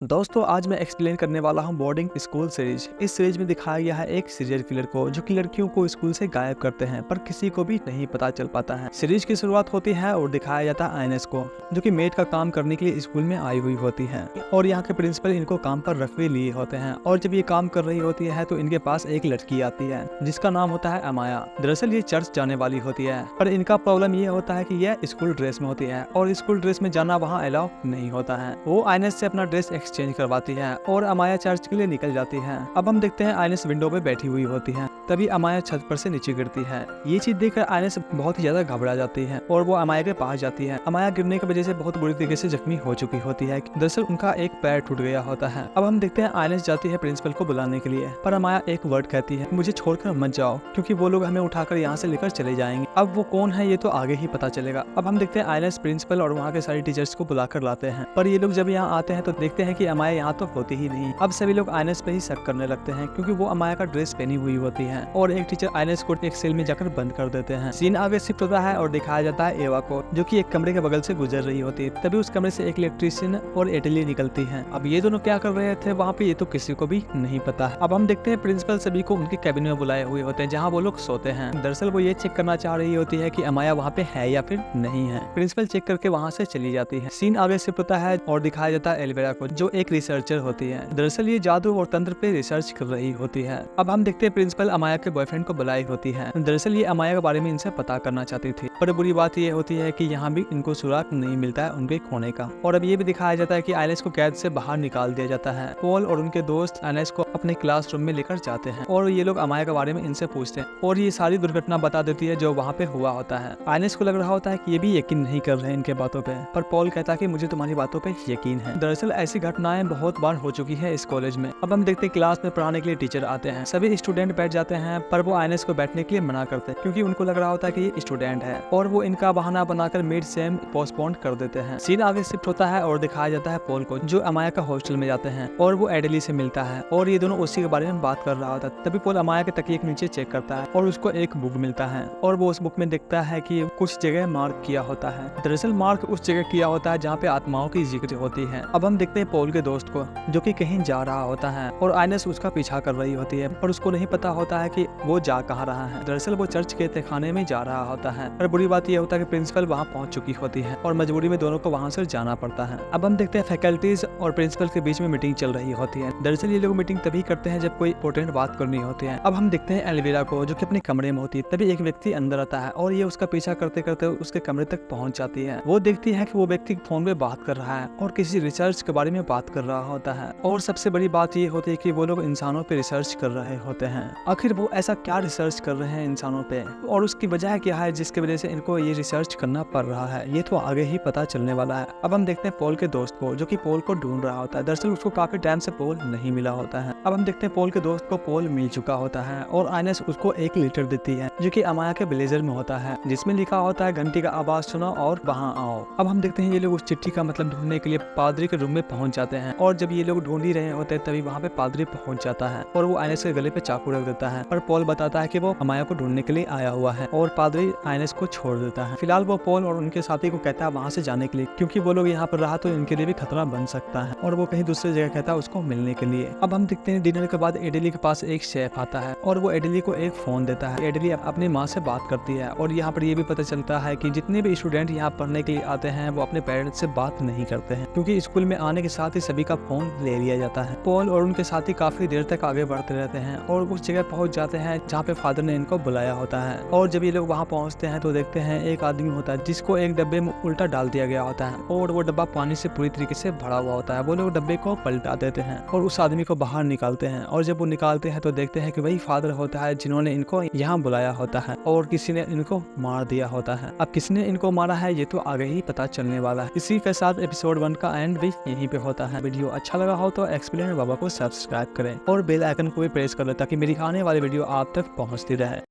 दोस्तों आज मैं एक्सप्लेन करने वाला हूँ बोर्डिंग स्कूल सीरीज। इस सीरीज में दिखाया गया है एक सीरियल किलर को जो कि लड़कियों को स्कूल से गायब करते हैं पर किसी को भी नहीं पता चल पाता है। सीरीज की शुरुआत होती है और दिखाया जाता है आइनेस को जो कि मेड का काम करने के लिए स्कूल में आई हुई होती है और यहाँ के प्रिंसिपल इनको काम पर रख भी लिए होते हैं। और जब ये काम कर रही होती है तो इनके पास एक लड़की आती है जिसका नाम होता है अमाया। दरअसल ये चर्च जाने वाली होती है पर इनका प्रॉब्लम ये होता है कि यह स्कूल ड्रेस में होती है और स्कूल ड्रेस में जाना वहाँ अलाउ नहीं होता है। वो आइनेस से अपना ड्रेस एक्सचेंज करवाती है और अमाया चर्च के लिए निकल जाती है। अब हम देखते हैं आइनेस विंडो पे बैठी हुई होती है, तभी अमाया छत पर से नीचे गिरती है। ये चीज देखकर आइनेस बहुत ही ज्यादा घबरा जाती है और वो अमाया के पास जाती है। अमाया गिरने की वजह से बहुत बुरी तरीके से जख्मी हो चुकी होती है। दरअसल उनका एक पैर टूट गया होता है। अब हम देखते हैं आइनेस जाती है प्रिंसिपल को बुलाने के लिए पर अमाया एक वर्ड कहती है, मुझे छोड़कर मत जाओ क्योंकि वो लोग हमें उठाकर यहाँ से लेकर चले जाएंगे। अब वो कौन है ये तो आगे ही पता चलेगा। अब हम देखते हैं आइनेस प्रिंसिपल और वहाँ के सारे टीचर्स को बुलाकर लाते हैं पर ये लोग जब यहाँ आते हैं तो देखते हैं कि अमाया यहाँ तो होती ही नहीं। अब सभी लोग आइनेस पे ही शक करने लगते हैं क्योंकि वो अमाया का ड्रेस पहनी हुई होती है और एक टीचर आइनेस को एक सेल में जाकर बंद कर देते हैं। सीन आगे शिफ्ट होता है और दिखाया जाता है एवा को जो कि एक कमरे के बगल से गुजर रही होती है। तभी उस कमरे से एक इलेक्ट्रीशियन और एटली निकलती है। अब ये दोनों क्या कर रहे थे वहाँ पे ये तो किसी को भी नहीं पता। अब हम देखते हैं प्रिंसिपल सभी को उनके कैबिन में बुलाए हुए होते हैं जहाँ वो लोग सोते हैं। दरअसल वो ये चेक करना चाह रही होती है कि अमाया वहाँ पे है या फिर नहीं है। प्रिंसिपल चेक करके वहाँ से चली जाती है। सीन आगे शिफ्ट होता है और दिखाया जाता है एल्वेरा को जो एक रिसर्चर होती है। दरअसल ये जादू और तंत्र पे रिसर्च कर रही होती है। अब हम देखते हैं प्रिंसिपल अमाया के बॉयफ्रेंड को बुलाई होती है। दरअसल ये अमाया के बारे में इनसे पता करना चाहती थी पर बुरी बात ये होती है कि यहाँ भी इनको सुराग नहीं मिलता है उनके खोने का। और अब ये भी दिखाया जाता है कि आइनेस को कैद से बाहर निकाल दिया जाता है। पॉल और उनके दोस्त आइनेस को अपने क्लासरूम में लेकर जाते हैं और ये लोग अमाया के बारे में इनसे पूछते हैं और ये सारी दुर्घटना बता देती है जो वहाँ पे हुआ होता है। आइनेस को लग रहा होता है कि ये भी यकीन नहीं कर रहे हैं इनके बातों पे पर पॉल कहता है कि मुझे तुम्हारी बातों पे यकीन है। दरअसल ऐसी घटनाएं बहुत बार हो चुकी है इस कॉलेज में। अब हम देखते हैं क्लास में पढ़ाने के लिए टीचर आते हैं। सभी स्टूडेंट बैठ जाते हैं पर वो आइनेस को बैठने के लिए मना करते हैं क्योंकि उनको लग रहा होता है कि ये स्टूडेंट है और वो इनका बहाना बनाकर मिड सेम पोस्टपोन कर देते हैं। सीन आगे शिफ्ट होता है और दिखाया जाता है पॉल को जो अमाया का हॉस्टल में जाते हैं और वो एडली से मिलता है और ये दोनों उसी के बारे में बात कर रहा होता है। तभी पॉल अमाया के तकिए के नीचे चेक करता है और उसको एक बुक मिलता है और वो उस बुक में देखता है कि कुछ जगह मार्क किया होता है। दरअसल मार्क उस जगह किया होता है जहाँ पे आत्माओं की जिक्र होती है। अब हम देखते हैं पॉल के दोस्त को जो कि कहीं जा रहा होता है और आइनेस उसका पीछा कर रही होती है पर उसको नहीं पता होता है कि वो जा कहाँ रहा है। दरअसल वो चर्च के तहखाने में जा रहा होता है पर बुरी बात यह होता है कि प्रिंसिपल वहाँ पहुँच चुकी होती है और मजबूरी में दोनों को वहाँ से जाना पड़ता है। अब हम देखते हैं फैकल्टीज और प्रिंसिपल के बीच में मीटिंग चल रही होती है। दरअसल ये लोग मीटिंग तभी करते हैं जब कोई इंपॉर्टेंट बात करनी होती है। अब हम देखते हैं एल्वेरा को जो कि अपने कमरे में होती है। तभी एक व्यक्ति अंदर आता है और ये उसका पीछा करते करते उसके कमरे तक पहुँच जाती है। वो देखती है कि वो व्यक्ति फोन में बात कर रहा है और किसी रिसर्च के बारे में बात कर रहा होता है और सबसे बड़ी बात ये होती है कि वो लोग इंसानों पे रिसर्च कर रहे होते हैं। आखिर वो ऐसा क्या रिसर्च कर रहे हैं इंसानों पे और उसकी वजह क्या है जिसकी वजह से इनको ये रिसर्च करना पड़ रहा है ये तो आगे ही पता चलने वाला है। अब हम देखते हैं पॉल के दोस्त को जो कि पॉल को ढूंढ रहा होता है। दरअसल उसको काफी टाइम से पॉल नहीं मिला होता है। अब हम देखते हैं पॉल के दोस्त को पॉल मिल चुका होता है और आइनेस उसको एक लेटर देती है जो कि अमाया के ब्लेजर में होता है जिसमें लिखा होता है घंटी का आवाज सुनो और वहाँ आओ। अब हम देखते हैं ये लोग उस चिट्ठी का मतलब ढूंढने के लिए पादरी के रूम में पहुंच जाते हैं और जब ये लोग ढूंढ ही रहे होते हैं तभी वहाँ पे पादरी पहुंच जाता है और वो आइनेस के गले पे चाकू रख देता है पर पॉल बताता है कि वो अमाया को ढूंढने के लिए आया हुआ है और पादरी आइनेस को छोड़ देता है। फिलहाल वो पॉल और उनके साथी को कहता है वहाँ से जाने के लिए क्योंकि वो लोग यहाँ पर रहा तो इनके लिए भी खतरा बन सकता है और वो कहीं दूसरी जगह कहता है उसको मिलने के लिए। अब हम देखते हैं डिनर के बाद एडली के पास एक शेफ आता है और वो एडली को एक फोन देता है। एडली अपनी माँ से बात करती है और यहाँ पर ये भी पता चलता है कि जितने भी स्टूडेंट यहाँ पढ़ने के लिए आते हैं वो अपने पेरेंट्स से बात नहीं करते हैं क्योंकि स्कूल में आने के साथ ही सभी का फोन ले लिया जाता है। पॉल और उनके साथी काफी देर तक आगे बढ़ते रहते हैं और उस जगह पहुंच जाते हैं जहाँ पे फादर ने इनको बुलाया होता है और जब ये लोग वहाँ पहुँचते हैं तो देखते हैं एक आदमी होता है जिसको एक डब्बे में उल्टा डाल दिया गया होता है और वो डब्बा पानी से पूरी तरीके से भरा हुआ होता है। वो लोग डब्बे को पलटा देते हैं और उस आदमी को बाहर निकालते हैं और जब वो निकालते हैं तो देखते हैं कि वही फादर होता है जिन्होंने इनको यहाँ बुलाया होता है और किसी ने इनको मार दिया होता है। अब किसने इनको मारा है ये तो आगे ही पता चलने वाला है। इसी के साथ एपिसोड 1 का एंड भी यहीं पे होता है। वीडियो अच्छा लगा हो तो एक्सप्लेन बाबा को सब्सक्राइब करें और बेल आइकन को भी प्रेस कर लें ताकि मेरी आने वाली वीडियो आप तक पहुंचती रहे।